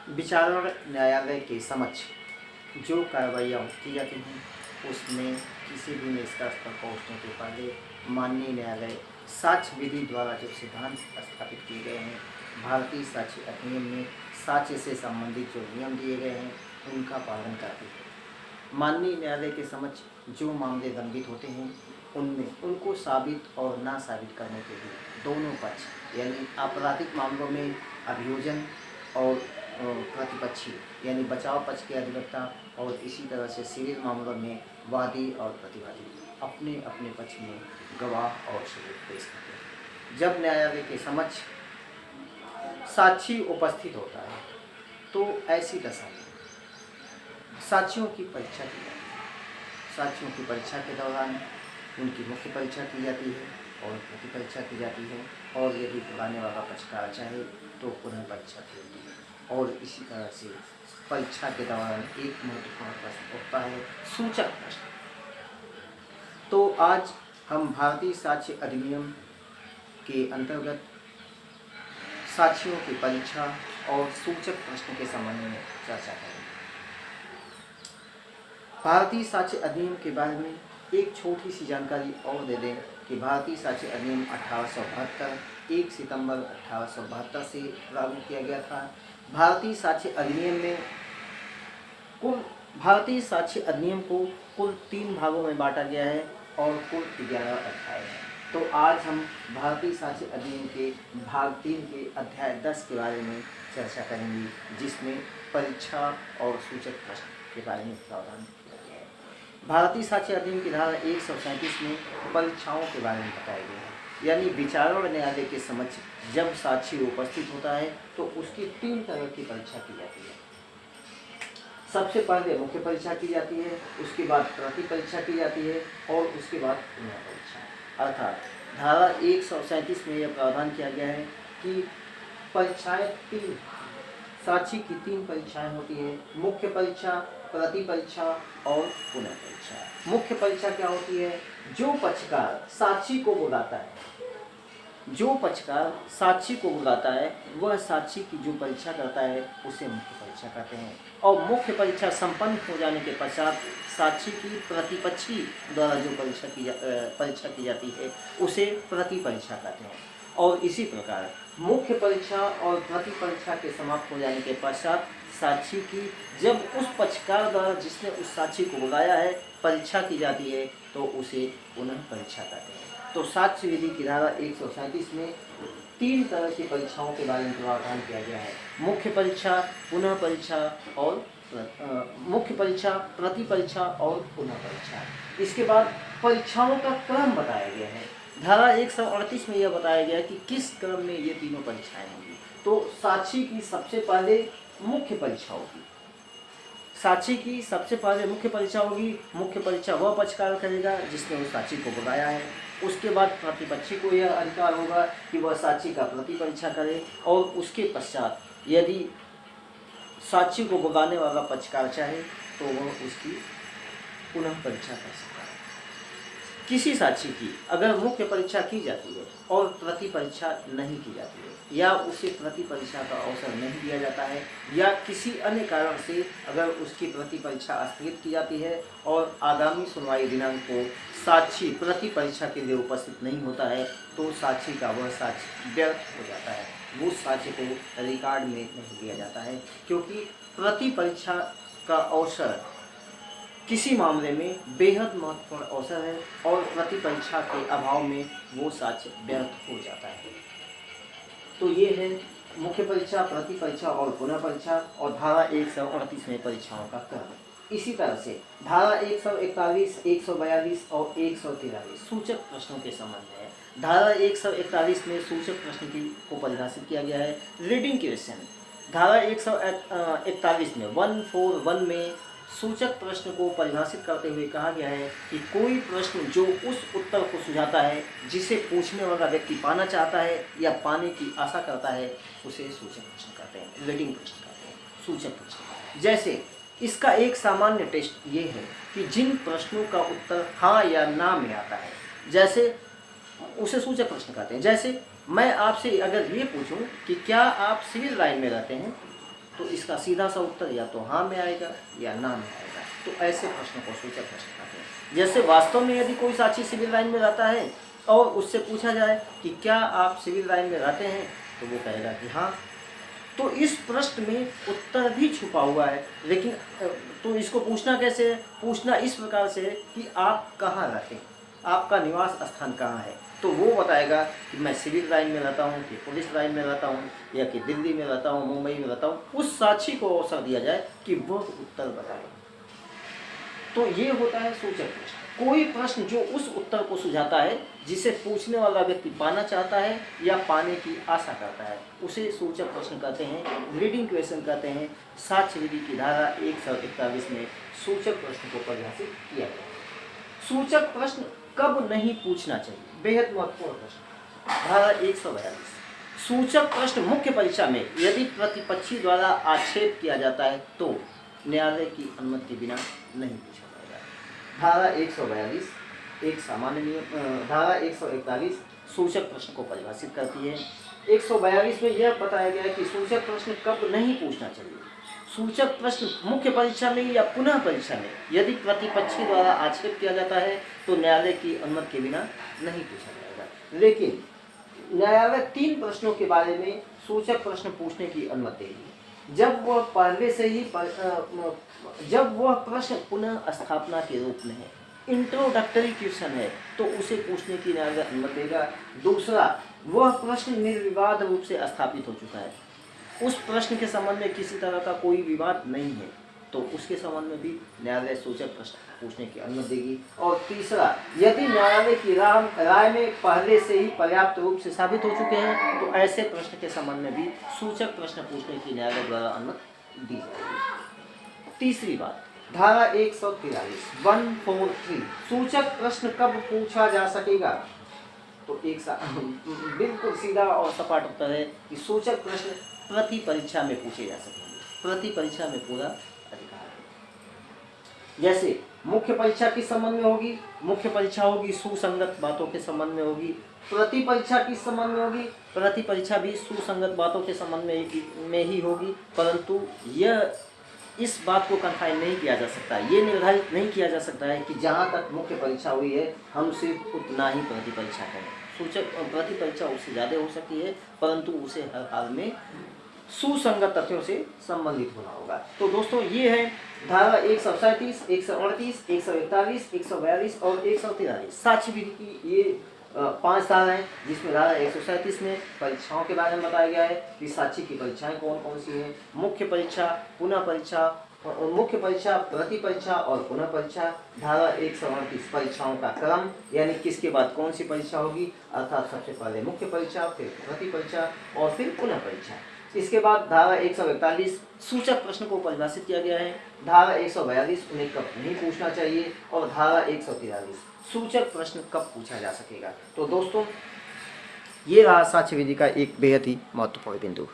विचारण न्यायालय के समक्ष जो कार्रवाइयाँ की जाती हैं उसमें किसी भी निष्कर्ष पर पहुँचने के पहले माननीय न्यायालय साक्ष्य विधि द्वारा जो सिद्धांत स्थापित किए गए हैं, भारतीय साक्ष्य अधिनियम में साक्ष्य से संबंधित जो नियम दिए गए हैं उनका पालन करती है। माननीय न्यायालय के समक्ष जो मामले लंबित होते हैं उनमें उनको साबित और ना साबित करने के लिए दोनों पक्ष यानी आपराधिक मामलों में अभियोजन और प्रतिपक्षी यानी बचाव पक्ष के अधिवक्ता और इसी तरह से सिविल मामलों में वादी और प्रतिवादी अपने अपने पक्ष में गवाह और सबूत पेश करते हैं। जब न्यायालय के समक्ष साक्षी उपस्थित होता है तो ऐसी दशा में साक्षियों की परीक्षा की जाती है। साक्षियों की परीक्षा के दौरान उनकी मुख्य परीक्षा की जाती है और प्रति परीक्षा की जाती है और यदि बुलाने वाला पक्षकार चाहे तो पुनः परीक्षा की जाती है। और इसी तरह से परीक्षा के दौरान एक महत्वपूर्ण प्रश्न उठता है, सूचक प्रश्न। तो आज हम भारतीय साक्ष्य अधिनियम के अंतर्गत साक्षियों की परीक्षा और सूचक प्रश्न के संबंध में चर्चा करेंगे। भारतीय साक्ष्य अधिनियम के बारे में एक छोटी सी जानकारी और दे दें कि भारतीय साक्ष्य अधिनियम 1872 1 सितंबर 1872 से लागू किया गया था। भारतीय साक्ष्य अधिनियम को कुल 3 भागों में बांटा गया है और कुल 11 अध्याय हैं। तो आज हम भारतीय साक्ष्य अधिनियम के भाग 3 के अध्याय 10 के बारे में चर्चा करेंगे, जिसमें परीक्षा और सूचक प्रश्न के बारे में प्रावधान किया गया है। भारतीय साक्ष्य अधिनियम की धारा 137 में परीक्षाओं के बारे में बताया गया है, यानी विचारण न्यायालय के समक्ष जब साक्षी उपस्थित होता है तो उसकी 3 तरह की परीक्षा की जाती है। सबसे पहले मुख्य परीक्षा की जाती है, उसके बाद प्रति परीक्षा की जाती है और उसके बाद पुनः परीक्षा। अर्थात धारा 137 में यह प्रावधान किया गया है कि परीक्षाएं 3 साक्षी की 3 परीक्षाएं होती हैं, मुख्य परीक्षा, प्रति परीक्षा और पुनः परीक्षा। मुख्य परीक्षा क्या होती है? जो पक्षकार साक्षी को बुलाता है, वह साक्षी की जो परीक्षा करता है उसे मुख्य परीक्षा कहते हैं। और मुख्य परीक्षा संपन्न हो जाने के पश्चात साक्षी की प्रतिपक्षी द्वारा जो परीक्षा की जाती है उसे प्रति परीक्षा कहते हैं। और इसी प्रकार मुख्य परीक्षा और प्रति परीक्षा के समाप्त हो जाने के पश्चात साक्षी की जब उस पक्षकार द्वारा जिसने उस साक्षी को बुलाया है परीक्षा की जाती है तो उसे पुनः परीक्षा कहते हैं। तो साक्ष्य विधि की धारा 137 में 3 तरह की परीक्षाओं के बारे में प्रावधान किया गया है, मुख्य परीक्षा, पुनः परीक्षा और मुख्य परीक्षा, प्रति परीक्षा और पुनः परीक्षा। इसके बाद परीक्षाओं का क्रम बताया गया है। धारा 138 में यह बताया गया कि किस क्रम में ये तीनों परीक्षाएं होंगी। तो साक्षी की सबसे पहले मुख्य परीक्षा होगी। साक्षी की सबसे पहले मुख्य परीक्षा होगी। मुख्य परीक्षा वह पक्षकार करेगा जिसने उस साक्षी को बुलाया है। उसके बाद प्रतिपक्षी को यह अधिकार होगा कि वह साक्षी का प्रति परीक्षा करे और उसके पश्चात यदि साक्षी को बुलाने वाला पक्षकार चाहे तो वह उसकी पुनः परीक्षा कर सकता है। किसी साक्षी की अगर मुख्य परीक्षा की जाती है और प्रति परीक्षा नहीं की जाती है या उसे प्रति परीक्षा का अवसर नहीं दिया जाता है या किसी अन्य कारण से अगर उसकी प्रति परीक्षा स्थगित की जाती है और आगामी सुनवाई दिनांक को साक्षी प्रति परीक्षा के लिए उपस्थित नहीं होता है तो साक्षी का वह साक्ष्य व्यर्थ हो जाता है, वो साक्ष्य को रिकॉर्ड में नहीं लिया जाता है, क्योंकि प्रति परीक्षा का अवसर किसी मामले में बेहद महत्वपूर्ण अवसर है और प्रति परीक्षा के अभाव में वो साक्ष्य व्यर्थ हो जाता है। तो ये है मुख्य परीक्षा, प्रति परीक्षा और पुनः परीक्षा और धारा 138 में परीक्षाओं का क्रम। इसी तरह से धारा 141, 142 और 143 सूचक प्रश्नों के संबंध है। धारा 141 में सूचक प्रश्न को परिभाषित किया गया है, रीडिंग क्वेश्चन। धारा 141 में 141 में सूचक प्रश्न को परिभाषित करते हुए कहा गया है कि कोई प्रश्न जो उस उत्तर को सुझाता है जिसे पूछने वाला व्यक्ति पाना चाहता है या पाने की आशा करता है उसे सूचक प्रश्न कहते हैं, रीडिंग प्रश्न कहते हैं, सूचक प्रश्न। जैसे इसका एक सामान्य टेस्ट ये है कि जिन प्रश्नों का उत्तर हाँ या ना में आता है, जैसे उसे सूचक प्रश्न कहते हैं। जैसे मैं आपसे अगर ये पूछूं कि क्या आप सिविल लाइन में रहते हैं तो इसका सीधा सा उत्तर या तो हाँ में आएगा या ना में आएगा। तो ऐसे प्रश्नों को सूचक प्रश्न कहते हैं। जैसे वास्तव में यदि कोई साक्षी सिविल लाइन में रहता है और उससे पूछा जाए कि क्या आप सिविल लाइन में रहते हैं, तो वो कहेगा कि हाँ। तो इस प्रश्न में उत्तर भी छुपा हुआ है, लेकिन तो इसको पूछना कैसे है? पूछना इस प्रकार से है कि आप कहाँ रहते हैं, आपका निवास स्थान कहाँ है। तो वो बताएगा कि मैं सिविल लाइन में रहता हूँ, कि पुलिस लाइन में रहता हूँ, या कि दिल्ली में रहता हूँ, मुंबई में रहता हूँ। उस साक्षी को अवसर दिया जाए कि वह उत्तर बताए। तो ये होता है सूचक प्रश्न। कोई प्रश्न जो उस उत्तर को सुझाता है जिसे पूछने वाला व्यक्ति पाना चाहता है या पाने की आशा करता है, उसे सूचक प्रश्न कहते हैं, लीडिंग क्वेश्चन कहते हैं। साक्ष्य विधि की धारा 141 में सूचक प्रश्न को परिभाषित किया गया है। सूचक प्रश्न कब नहीं पूछना चाहिए, बेहद महत्वपूर्ण प्रश्न। धारा 142, सूचक प्रश्न मुख्य परीक्षा में यदि प्रतिपक्षी द्वारा आक्षेप किया जाता है तो न्यायालय की अनुमति बिना नहीं पूछा जाएगा। धारा 142 एक सामान्य नियम, धारा 141 सूचक प्रश्न को परिभाषित करती है। 142 में यह बताया गया है कि सूचक प्रश्न कब नहीं पूछना चाहिए। सूचक प्रश्न मुख्य परीक्षा में या पुनः परीक्षा में यदि प्रतिपक्षी द्वारा आक्षेप किया जाता है तो न्यायालय की अनुमति के बिना नहीं पूछा जाएगा। लेकिन न्यायालय 3 प्रश्नों के बारे में सूचक प्रश्न पूछने की अनुमति देगी। जब वह पहले से ही जब वह प्रश्न पुनः स्थापना के रूप में है, इंट्रोडक्टरी क्वेश्चन है, तो उसे पूछने की न्यायालय अनुमति देगा। दूसरा, वह प्रश्न निर्विवाद रूप से स्थापित हो चुका है, उस प्रश्न के संबंध में किसी तरह का कोई विवाद नहीं है, तो उसके संबंध में भी न्यायालय सूचक प्रश्न पूछने की अनुमति देगी। और तीसरा, यदि न्यायालय की राय में पहले से ही पर्याप्त रूप से साबित हो चुके हैं तो ऐसे प्रश्न के संबंध में भी सूचक प्रश्न पूछने की न्यायालय द्वारा अनुमति दी जाएगी। तीसरी बात, धारा 143 सूचक प्रश्न कब पूछा जा सकेगा। तो बिल्कुल सीधा और सपाट उत्तर है कि सूचक प्रश्न प्रति परीक्षा में पूछे जा सकेंगे। प्रति परीक्षा में पूरा अधिकार है। जैसे मुख्य परीक्षा किस संबंध में होगी, मुख्य परीक्षा होगी सुसंगत बातों के संबंध में होगी। प्रति परीक्षा किस संबंध में होगी, प्रति परीक्षा भी सुसंगत बातों के संबंध में ही होगी, परंतु यह इस बात को कन्फाइन नहीं किया जा सकता, ये निर्धारित नहीं किया जा सकता है कि जहाँ तक मुख्य परीक्षा हुई है हम सिर्फ उतना ही प्रति परीक्षा करें। सूचक प्रति परीक्षा उससे ज़्यादा हो सकती है, परंतु उसे हर हाल में सुसंगत तथ्यों से संबंधित होना होगा। तो दोस्तों ये है धारा 137, 138, 141, 142 और 143 साक्ष्य विधि की ये 5 धाराएं, जिसमें धारा 137 में परीक्षाओं के बारे में बताया गया है कि साक्षी की परीक्षाएं कौन कौन सी हैं, मुख्य परीक्षा, पुनः परीक्षा, मुख्य परीक्षा, प्रति परीक्षा और पुनः परीक्षा। धारा 138 परीक्षाओं का क्रम, यानी किसके बाद कौन सी परीक्षा होगी, अर्थात सबसे पहले मुख्य परीक्षा, फिर प्रति परीक्षा और फिर पुनः परीक्षा। इसके बाद धारा 141 सूचक प्रश्न को परिभाषित किया गया है। धारा 142 उन्हें कब नहीं पूछना चाहिए और धारा 143 सूचक प्रश्न कब पूछा जा सकेगा। तो दोस्तों ये रहा साक्ष्य विधि का एक बेहद ही महत्वपूर्ण बिंदु।